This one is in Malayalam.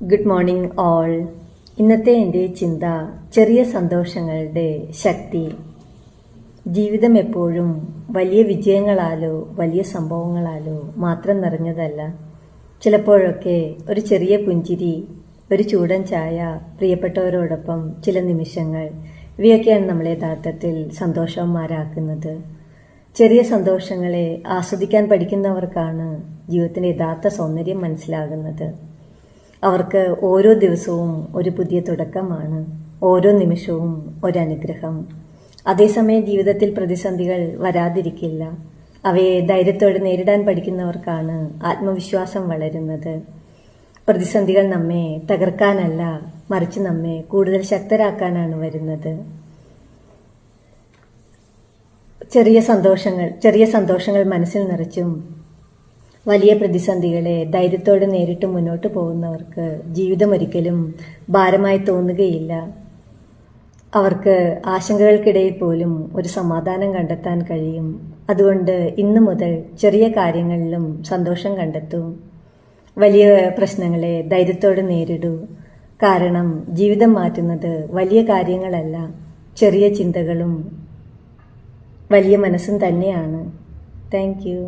Good morning all. ഇന്നത്തെ എൻ്റെ ചിന്ത ചെറിയ സന്തോഷങ്ങളുടെ ശക്തി. ജീവിതം എപ്പോഴും വലിയ വിജയങ്ങളാലോ വലിയ സംഭവങ്ങളാലോ മാത്രം നിറഞ്ഞതല്ല. ചിലപ്പോഴൊക്കെ ഒരു ചെറിയ പുഞ്ചിരി, ഒരു ചൂടൻ ചായ, പ്രിയപ്പെട്ടവരോടൊപ്പം ചില നിമിഷങ്ങൾ, ഇവയൊക്കെയാണ് നമ്മളെ യഥാർത്ഥത്തിൽ സന്തോഷവന്മാരാക്കുന്നത്. ചെറിയ സന്തോഷങ്ങളെ ആസ്വദിക്കാൻ പഠിക്കുന്നവർക്കാണ് ജീവിതത്തിൻ്റെ യഥാർത്ഥ സൗന്ദര്യം മനസ്സിലാകുന്നത്. അവർക്ക് ഓരോ ദിവസവും ഒരു പുതിയ തുടക്കമാണ്, ഓരോ നിമിഷവും ഒരനുഗ്രഹം. അതേസമയം ജീവിതത്തിൽ പ്രതിസന്ധികൾ വരാതിരിക്കില്ല. അവയെ ധൈര്യത്തോടെ നേരിടാൻ പഠിക്കുന്നവർക്കാണ് ആത്മവിശ്വാസം വളരുന്നത്. പ്രതിസന്ധികൾ നമ്മെ തകർക്കാനല്ല, മറിച്ച് നമ്മെ കൂടുതൽ ശക്തരാക്കാനാണ് വരുന്നത്. ചെറിയ സന്തോഷങ്ങൾ മനസ്സിൽ നിറച്ചും വലിയ പ്രതിസന്ധികളെ ധൈര്യത്തോടെ നേരിട്ട് മുന്നോട്ട് പോകുന്നവർക്ക് ജീവിതം ഒരിക്കലും ഭാരമായി തോന്നുകയില്ല. അവർക്ക് ആശങ്കകൾക്കിടയിൽ പോലും ഒരു സമാധാനം കണ്ടെത്താൻ കഴിയും. അതുകൊണ്ട് ഇന്നു മുതൽ ചെറിയ കാര്യങ്ങളിലും സന്തോഷം കണ്ടെത്തൂ. വലിയ പ്രശ്നങ്ങളെ ധൈര്യത്തോടെ നേരിടൂ. കാരണം ജീവിതം മാറ്റുന്നത് വലിയ കാര്യങ്ങളല്ല, ചെറിയ ചിന്തകളും വലിയ മനസ്സും തന്നെയാണ്. Thank you.